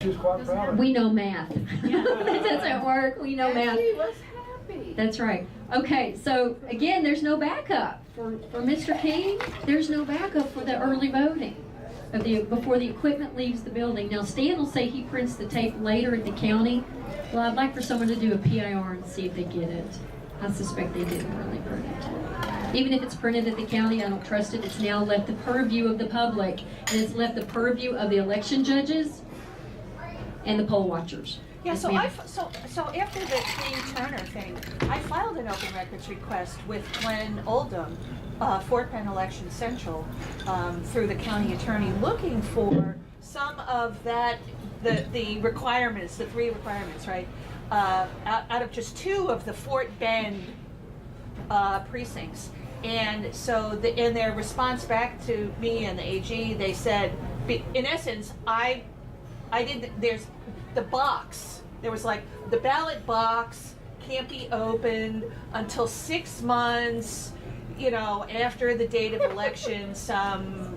She was quite proud. We know math. That doesn't work. We know math. She was happy. That's right. Okay, so again, there's no backup for Mr. King. There's no backup for the early voting before the equipment leaves the building. Now, Stan will say he prints the tape later at the county. Well, I'd like for someone to do a PIR and see if they get it. I suspect they didn't really print it. Even if it's printed at the county, I don't trust it. It's now left the purview of the public, and it's left the purview of the election judges and the poll watchers. Yeah, Yes, so ma'am. so after the King Turner thing, I filed an open records request with Glenn Oldham, Fort Penn Election Central, through the county attorney, looking for some of that, the requirements, the 3 requirements, right? Out of just 2 of the Fort Bend precincts. And so in their response back to me and the AG, they said, in essence, there's the box. There was like, the ballot box can't be opened until 6 months, after the date of election, some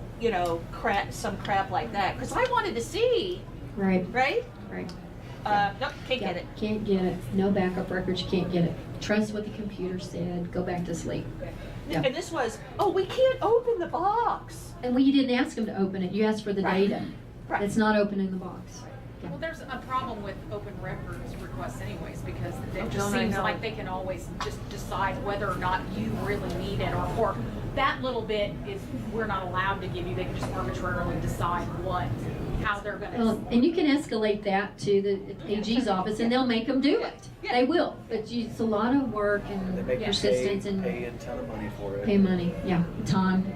crap like that. Because I wanted to see. Right? Right. Nope, can't get it. Can't get it. No backup records, you can't get it. Trust what the computer said. Go back to sleep. Yeah. And this was, we can't open the box. And you didn't ask them to open it. You asked for the data. Right. It's not open in the box. Well, there's a problem with open records requests anyways, because it just don't I seems know? like they can always just decide whether or not you really need it, or that little bit is, we're not allowed to give you. They can just arbitrarily decide how they're going to. And you can escalate that to the AG's office, and they'll make them do it. Yeah. They will. But it's a lot of work They and make you persistence and pay a ton of money for it. pay money. Yeah, time.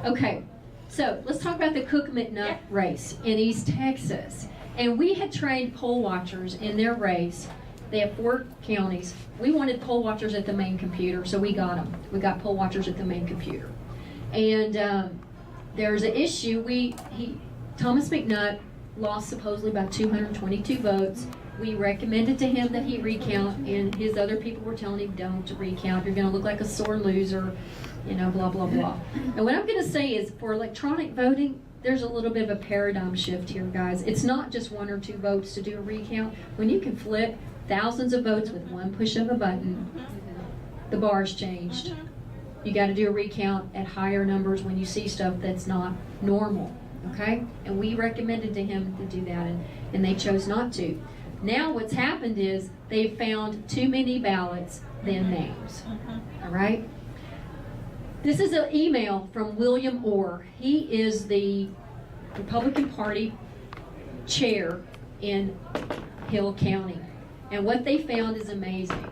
Okay, so let's talk about the Cook McNutt race in East Texas. And we had trained poll watchers in their race. They have 4 counties. We wanted poll watchers at the main computer, so we got them. We got poll watchers at the main computer. And there's an issue. Thomas McNutt lost supposedly about 222 votes. We recommended to him that he recount, and his other people were telling him, don't recount. You're going to look like a sore loser, blah, blah, blah. And what I'm going to say is, for electronic voting, there's a little bit of a paradigm shift here, guys. It's not just 1 or 2 votes to do a recount. When you can flip thousands of votes with 1 push of a button, the bar's changed. You got to do a recount at higher numbers when you see stuff that's not normal, okay? And we recommended to him to do that, and they chose not to. Now what's happened is they've found too many ballots than names, all right? This is an email from William Orr. He is the Republican Party chair in Hill County. And what they found is amazing.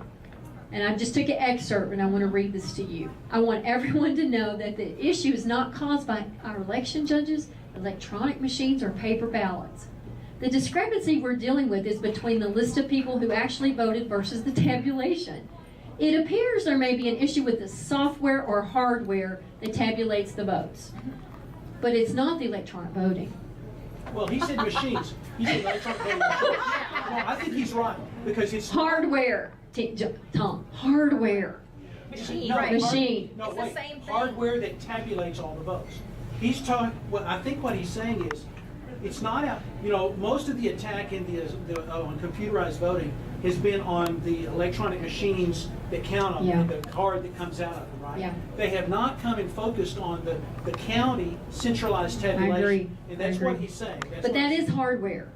And I just took an excerpt and I want to read this to you. I want everyone to know that the issue is not caused by our election judges, electronic machines, or paper ballots. The discrepancy we're dealing with is between the list of people who actually voted versus the tabulation. It appears there may be an issue with the software or hardware that tabulates the votes. But it's not the electronic voting. Well, he said machines. He said electronic voting machines. No, I think he's right, because it's Hardware, Tom, hardware. Machine. No, Right. machine. No, It's the wait. same thing. Hardware that tabulates all the votes. He's talking. Well, I think what he's saying is, it's not out. Most of the attack in on computerized voting has been on the electronic machines that count on the card that comes out of them, right? Yeah. They have not come and focused on the county centralized tabulation. I agree. And that's I agree. what he's saying. That's But what that he's is hardware.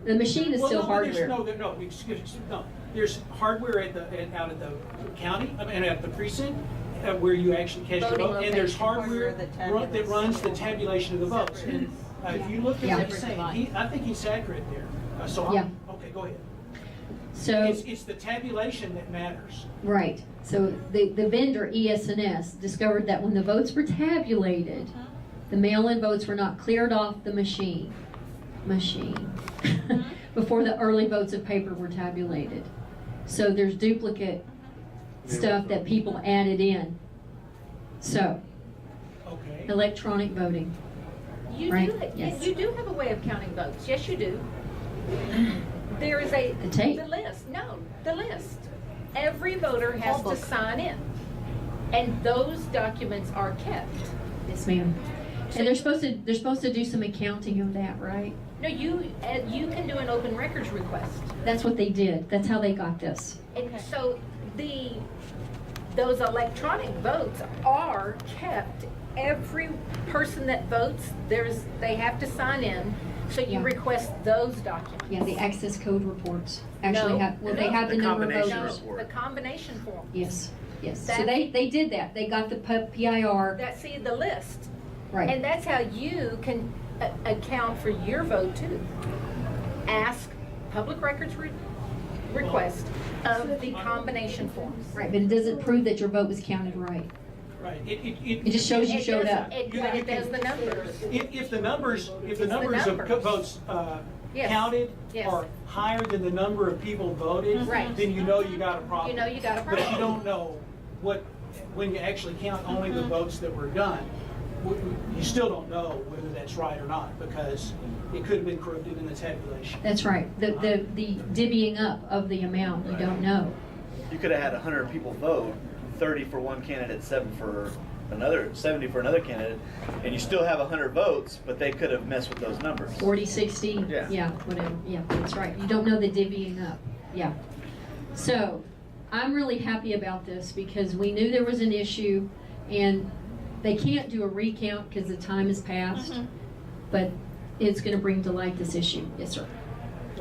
The machine is still hardware. No. There's hardware out at the county, at the precinct, where you actually catch the Voting vote, and there's location, hardware hardware that that runs the tabulation of the votes. And if you look at what he's saying, I think he's accurate there. Okay, go ahead. So It's the tabulation that matters. right. So the vendor ES&S discovered that when the votes were tabulated, the mail-in votes were not cleared off the machine before the early votes of paper were tabulated. So there's duplicate stuff that people added in. So Okay. electronic voting. You Right, do. yes. You do have a way of counting votes. Yes, you do. There is a The tape. The list. No, the list. Every voter has to sign in, and those documents are kept. Yes, ma'am. And they're supposed to do some accounting of that, right? No, you can do an open records request. That's what they did. That's how they got this. And so those electronic votes are kept. Every person that votes, they have to sign in. So you Yeah. request those documents. Yeah, the access code reports actually No. have, well, they have the The number of combination voters. report. The combination form. Yes, yes. So That- they did that. They got the PIR, That's the list. right. And that's how you can account for your vote too. Ask public records request of the combination forms. Right, but it doesn't prove that your vote was counted right. Right. It just shows you showed up. But it does the numbers. If the numbers the of numbers. votes Yes. counted Yes. are higher than the number of people voted, Right. then you know you got a problem. You know you got a But you problem. don't know when you actually count only the votes that were done, you still don't know whether that's right or not, because it could have been corrupted in the tabulation. That's right. The divvying up of the amount, you don't know. You could have had 100 people vote, 30 for one candidate, 70 for another candidate, and you still have 100 votes, but they could have messed with those numbers. 40, 60, Yeah. whatever. Yeah, that's right. You don't know the divvying up. Yeah. So I'm really happy about this because we knew there was an issue, and they can't do a recount because the time has passed, but it's going to bring to light this issue. Yes, sir.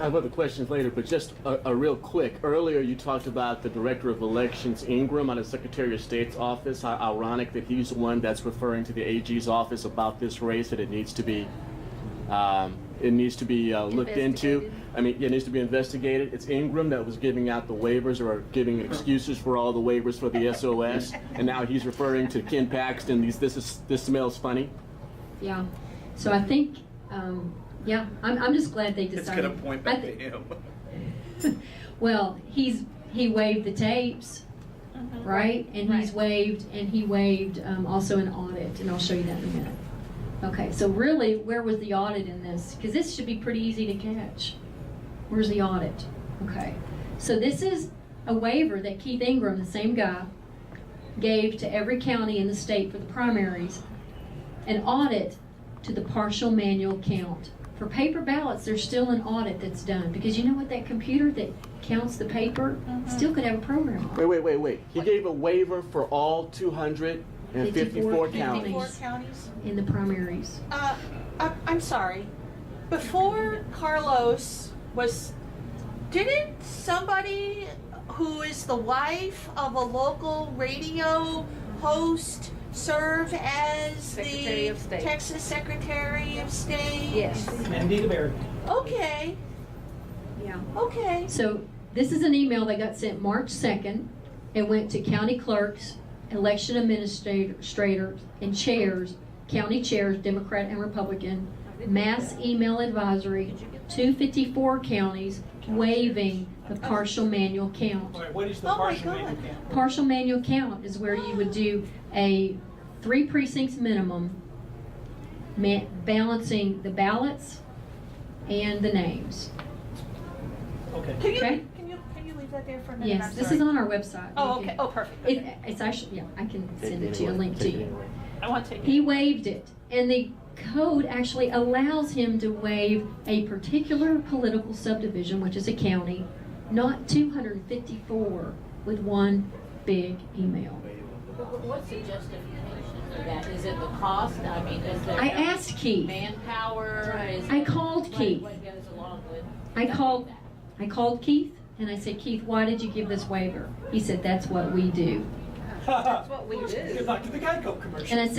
I have other questions later, but just a real quick. Earlier, you talked about the Director of Elections, Ingram, out of the Secretary of State's office. How ironic that he's the one that's referring to the AG's office about this race, that it needs to be looked into. I mean, it needs to be investigated. It's Ingram that was giving out the waivers or giving excuses for all the waivers for the SOS, and now he's referring to Ken Paxton. This smells funny. Yeah. So I think, yeah, I'm just glad they It's decided. going to point back to him. Well, he waived the tapes, right? And he waived also an audit, and I'll show you that in a minute. Okay, so really, where was the audit in this? Because this should be pretty easy to catch. Where's the audit? Okay, so this is a waiver that Keith Ingram, the same guy, gave to every county in the state for the primaries, an audit to the partial manual count. For paper ballots, there's still an audit that's done, because you know what, that computer that counts the paper still could have a program on it. Wait. He gave a waiver for all 254 counties. 54 counties. In the primaries. I'm sorry. Before Carlos didn't somebody who is the wife of a local radio host serve as Secretary the of State. Texas Secretary of State? Yes. Mandy DeBerry. Okay, Yeah. okay. So this is an email that got sent March 2nd. It went to county clerks, election administrators, and chairs, county chairs, Democrat and Republican, mass email advisory, 254 counties waiving the partial manual count. All right, what is the Oh my partial manual God. count? Partial manual count is where you would do a 3 precincts minimum, balancing the ballots and the names. Okay. Okay. Can you leave that there for a minute? Yes, I'm this sorry. is on our website. Oh, You okay. can- Oh, perfect. It's actually, yeah, I can send it to you, a link to you. I want to take it. He waived it, and the code actually allows him to waive a particular political subdivision, which is a county, not 254 with one big email. What's the justification for that? Is it the cost? I mean, is there I asked Keith. manpower? Is I it called Keith. What goes along with? I called Keith, and I said, Keith, why did you give this waiver? He said, that's what we do. That's what we do. Good luck to the Geico commercial. And I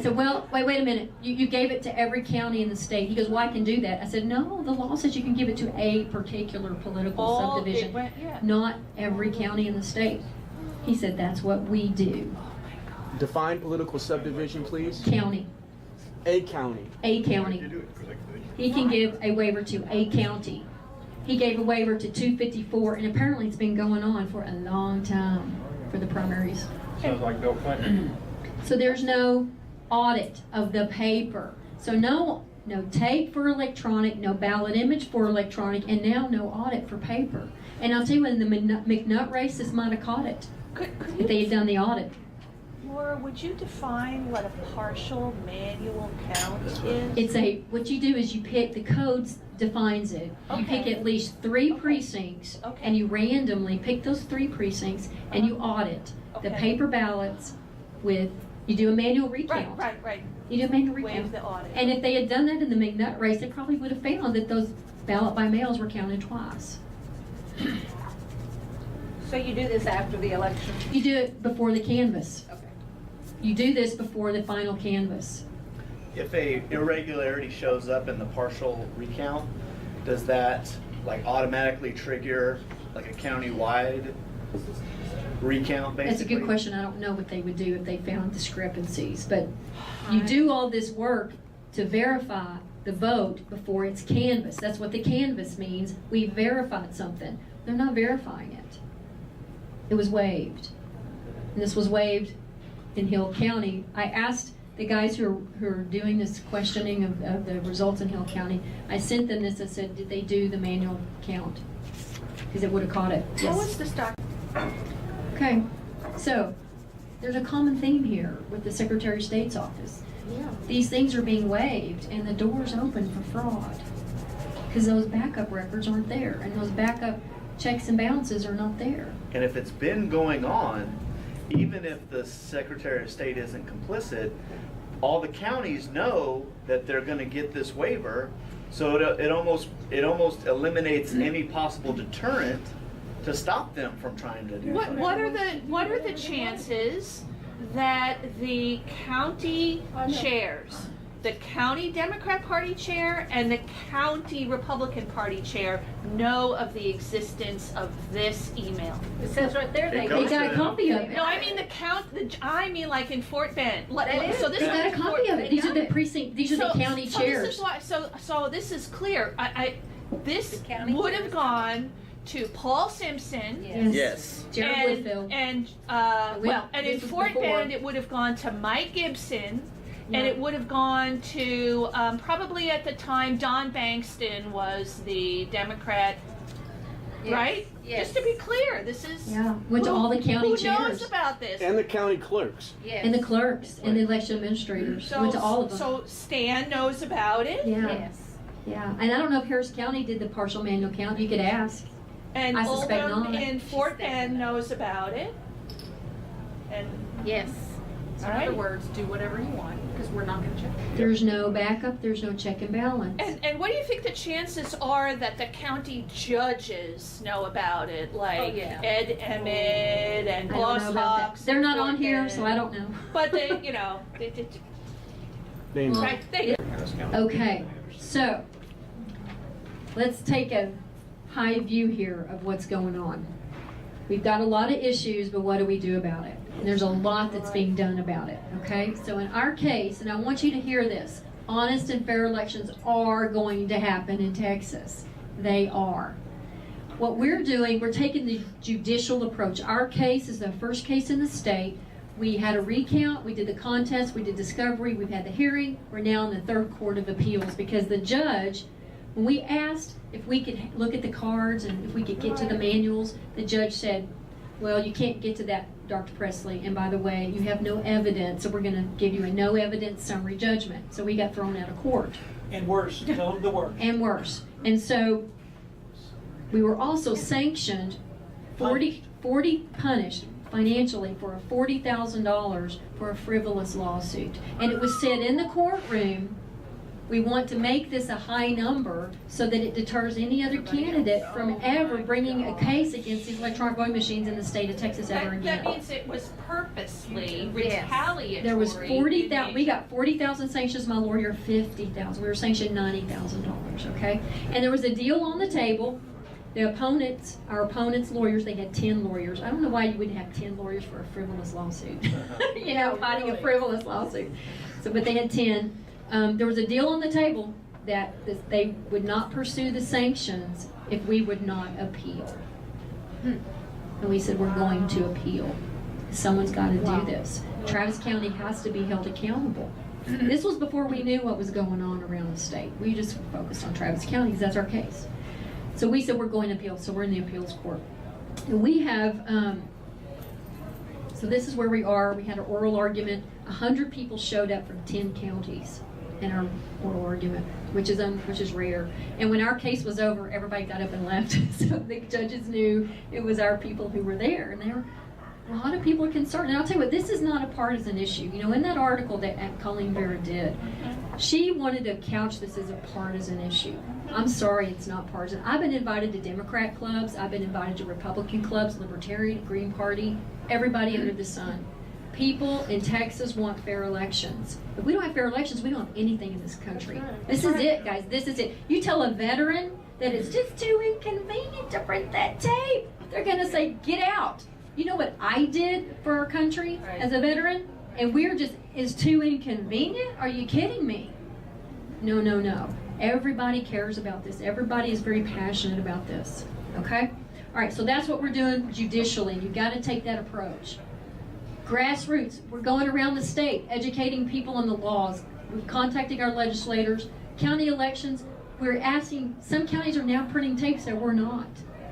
said, well, wait a minute. You gave it to every county in the state. He goes, well, I can do that. I said, no, the law says you can give it to a particular political subdivision, not every county in the state. He said, that's what we do. Define political subdivision, please. County, A county. a county. He can give a waiver to a county. He gave a waiver to 254, and apparently it's been going on for a long time for the primaries. Sounds like Bill Clinton. So there's no audit of the paper. So no tape for electronic, no ballot image for electronic, and now no audit for paper. And I'll tell you, in the McNutt race, this might have caught it Could if they had done the audit. Laura, would you define what a partial manual count is? It's what you do is you pick, the codes defines it. You pick Okay. at least 3 precincts, Okay. and you randomly pick those 3 precincts, and you audit the Okay. paper ballots with, you do a manual recount. Right. You do a manual Waive recount. the audit. And if they had done that in the McNutt race, they probably would have found that those ballot by mails were counted twice. So you do this after the election? You do it before the canvass. Okay. You do this before the final canvass. If a irregularity shows up in the partial recount, does that like automatically trigger like a county-wide recount, basically? That's a good question. I don't know what they would do if they found discrepancies, but you do all this work to verify the vote before it's canvassed. That's what the canvass means. We verified something. They're not verifying it. It was waived. And this was waived in Hill County. I asked the guys who are doing this questioning of the results in Hill County, I sent them this. I said, did they do the manual count? Because it would have caught it. How was this document? Okay, so there's a common theme here with the Secretary of State's office. Yeah. These things are being waived and the door's open for fraud because those backup records aren't there and those backup checks and balances are not there. And if it's been going on, even if the Secretary of State isn't complicit, all the counties know that they're going to get this waiver, so it almost eliminates any possible deterrent to stop them from trying to do something. What are the chances that the county chairs, the county Democrat Party chair and the county Republican Party chair know of the existence of this email? It says right there It they goes They got a copy of it. No, I mean I mean like in Fort Bend. So this They got a is copy of it. These are the precinct, these are the county chairs. This is why, so this is clear. This The county would have chairs. gone to Paul Simpson. Yes. Yes. Jared Woodfield. And and in this was Fort before. Bend, it would have gone to Mike Gibson, Yeah. and it would have gone to probably at the time Don Bankston was the Democrat, Yes. right? Yes. Just to be clear, this is Yeah, went to all the county who chairs. knows about this. And the county clerks. Yes. And the clerks and the election administrators. Went to all of them. So Stan knows about it, Yeah, Yes. yeah. And I don't know if Harris County did the partial manual count. You could ask. and I suspect Oldham not. in Fort Bend knows about it, and Yes. So in other words, do whatever you want, because we're not gonna check it. There's no backup, there's no check and balance. And what do you think the chances are that the county judges know about it, like yeah. Ed Emmett and I don't Boss know about that. Hawks? They're not on Fort here, Bend. so I don't know. But they, They know. right, they, Okay, so let's take a high view here of what's going on. We've got a lot of issues, but what do we do about it? And there's a lot that's being done about it, okay? So in our case, and I want you to hear this, honest and fair elections are going to happen in Texas. They are. What we're doing, we're taking the judicial approach. Our case is the first case in the state. We had a recount, we did the contest, we did discovery, we've had the hearing. We're now in the third court of appeals because the judge, when we asked if we could look at the cards and if we could get to the manuals, the judge said, well, you can't get to that, Dr. Pressley, and by the way, you have no evidence, so we're going to give you a no evidence summary judgment. So we got thrown out of court. And worse, tell them the worst. And worse. And so we were also sanctioned, 40 punished financially for a $40,000 for a frivolous lawsuit. And it was said in the courtroom, we want to make this a high number so that it deters any other candidate from ever bringing a case against these electronic voting machines in the state of Texas ever that again. means it was purposely Yes. retaliatory. There was 40,000, we got 40,000 sanctions, my lawyer 50,000. We were sanctioned $90,000, okay? And there was a deal on the table. The opponents, our opponents' lawyers, they had 10 lawyers. I don't know why you wouldn't have 10 lawyers for a frivolous lawsuit. You know, fighting a frivolous lawsuit. So, but they had 10. There was a deal on the table that they would not pursue the sanctions if we would not appeal. And we said, we're going to appeal. Someone's got to do this. Travis County has to be held accountable. This was before we knew what was going on around the state. We just focused on Travis County because that's our case. So we said we're going to appeal, so we're in the appeals court. And we have So this is where we are. We had an oral argument. 100 people showed up from 10 counties in our oral argument, which is rare. And when our case was over, everybody got up and left. So the judges knew it was our people who were there, and a lot of people are concerned. And I'll tell you what, this is not a partisan issue. You know, in that article that Colleen Vera did, she wanted to couch this as a partisan issue. I'm sorry, it's not partisan. I've been invited to Democrat clubs. I've been invited to Republican clubs, Libertarian, Green Party, everybody under the sun. People in Texas want fair elections. If we don't have fair elections, we don't have anything in this country. This is it, guys. This is it. You tell a veteran that it's just too inconvenient to print that tape, they're going to say, get out. You know what I did for our country as a veteran? And it's too inconvenient? Are you kidding me? No, no, no. Everybody cares about this. Everybody is very passionate about this. Okay? All right, so that's what we're doing judicially. You've got to take that approach. Grassroots, we're going around the state, educating people on the laws. We're contacting our legislators. County elections, we're asking, some counties are now printing tapes that we're not.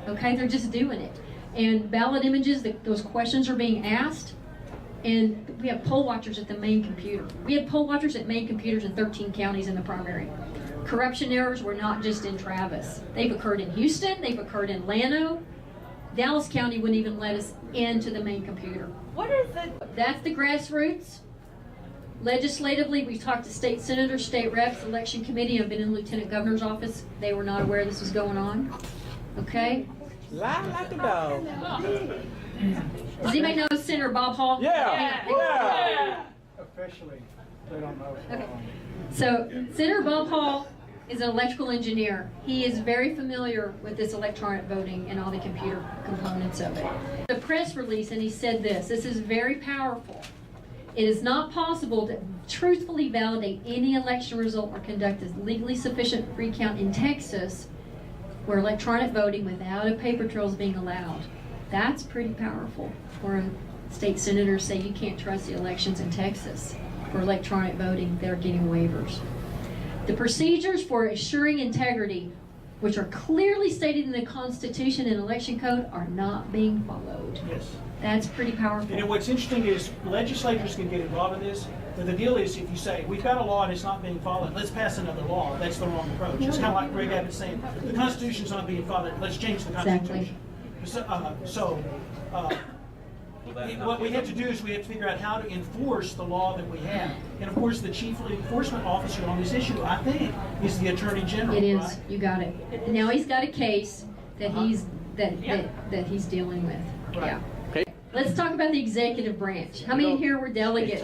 Okay, they're just doing it. And ballot images, those questions are being asked. And we have poll watchers at the main computer. We had poll watchers at main computers in 13 counties in the primary. Corruption errors were not just in Travis. They've occurred in Houston, they've occurred in Llano. Dallas County wouldn't even let us into the main computer. What is it? That's the grassroots. Legislatively, we talked to state senators, state reps, election committee. I've been in the lieutenant governor's office. They were not aware this was going on. Okay? Lie like a dog. Does anybody know Senator Bob Hall? Yeah. Officially, they don't know. Okay. So Senator Bob Hall is an electrical engineer. He is very familiar with this electronic voting and all the computer components of it. The press release, and he said this is very powerful. It is not possible to truthfully validate any election result or conduct a legally sufficient recount in Texas where electronic voting without a paper trail is being allowed. That's pretty powerful for a state senator to say you can't trust the elections in Texas for electronic voting. They're getting waivers. The procedures for assuring integrity, which are clearly stated in the Constitution and Election Code, are not being followed. Yes. That's pretty powerful. And what's interesting is legislators can get involved in this, but the deal is if you say, we've got a law and it's not being followed, let's pass another law, that's the wrong approach. It's kind of like Greg Abbott's saying, the Constitution's not being followed, let's change the Constitution. Exactly. What we have to do is we have to figure out how to enforce the law that we have. And of course, the chief enforcement officer on this issue, I think, is the Attorney General. It is. Right? You got it. And now he's got a case that he's dealing with. Right. Yeah. Okay. Let's talk about the executive branch. How many here were delegates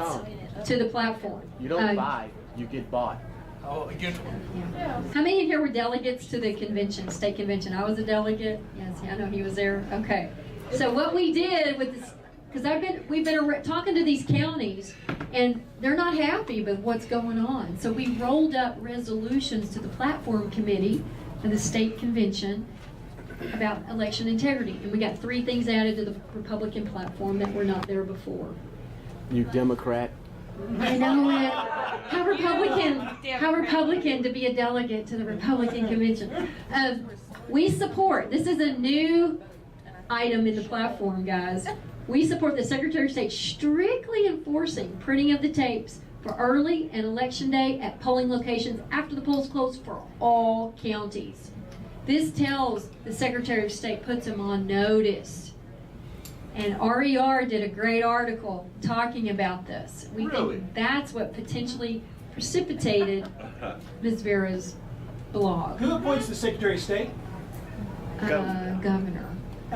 to the platform? You don't buy, you get bought. Oh, a good one. Yeah. How many here were delegates to the convention, state convention? I was a delegate. Yes, I know he was there. Okay. So what we did with this, because we've been talking to these counties, and they're not happy with what's going on. So we rolled up resolutions to the platform committee of the state convention about election integrity, and we got 3 things added to the Republican platform that were not there before. You Democrat. I know it. How Republican to be a delegate to the Republican convention. We support. This is a new item in the platform, guys. We support the Secretary of State strictly enforcing printing of the tapes for early and election day at polling locations after the polls close for all counties. This tells the Secretary of State, puts him on notice. And RER did a great article talking about this. We think that's what potentially precipitated Ms. Vera's blog. Who appoints the Secretary of State? Governor.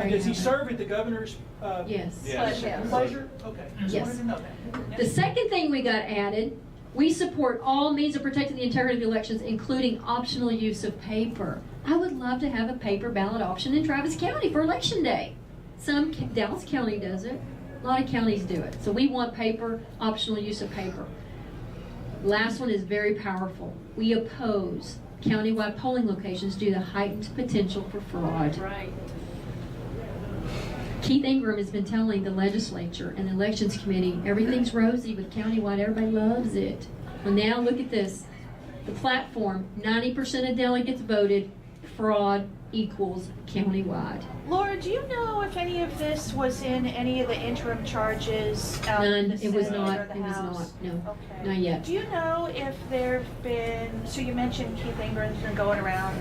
Does he serve at the governor's Yes. pleasure? Okay. Just Yes. wanted to know that. The second thing we got added, we support all means of protecting the integrity of the elections, including optional use of paper. I would love to have a paper ballot option in Travis County for election day. Dallas County does it. A lot of counties do it. So we want paper, optional use of paper. Last one is very powerful. We oppose countywide polling locations due to heightened potential for fraud. Right. Keith Ingram has been telling the legislature and the elections committee, everything's rosy with countywide, everybody loves it. Well, now look at this. The platform, 90% of delegates voted fraud equals countywide. Laura, do you know if any of this was in any of the interim charges out in None, the it was Senate not, or the it was House? not, no, Okay. not yet. Do you know if there've been, so you mentioned Keith Ingram's been going around,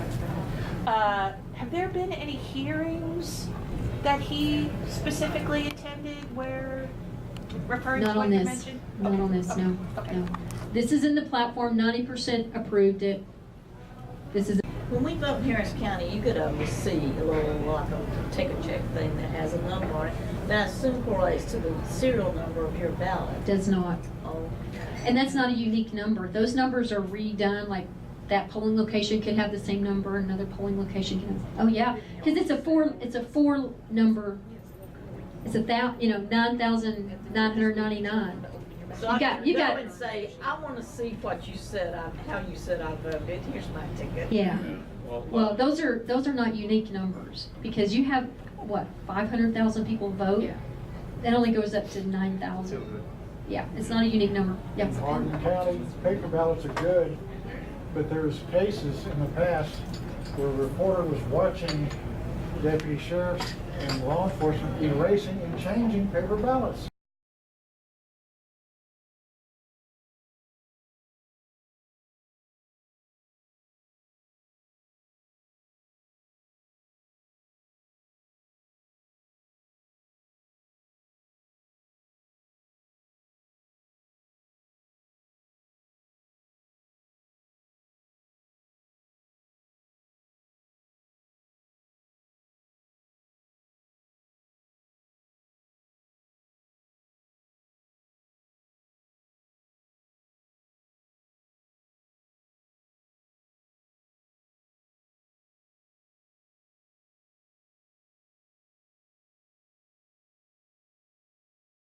have there been any hearings that he specifically attended where, referring to Not what on you this, mentioned? not Okay, on this, no, okay. no. This is in the platform, 90% approved it. This is, When we vote in Harris County, you get a receipt, a little like a ticket check thing that has a number on it. That I assume correlates to the serial number of your ballot. does not. Oh, And that's not a unique number. Those numbers are redone, like that polling location could have the same number, another polling location can have, oh yeah, because it's a four number, it's 9,999. so You I got- can you go got- and say, I want to see what you said, how you said I voted. Here's my ticket. Yeah. Well, those are not unique numbers because you have, what, 500,000 people vote? Yeah. That only goes up to 9,000. Yeah, it's not a unique number. Yeah. Hardin County, paper ballots are good, but there's cases in the past where a reporter was watching deputy sheriffs and law enforcement erasing and changing paper ballots.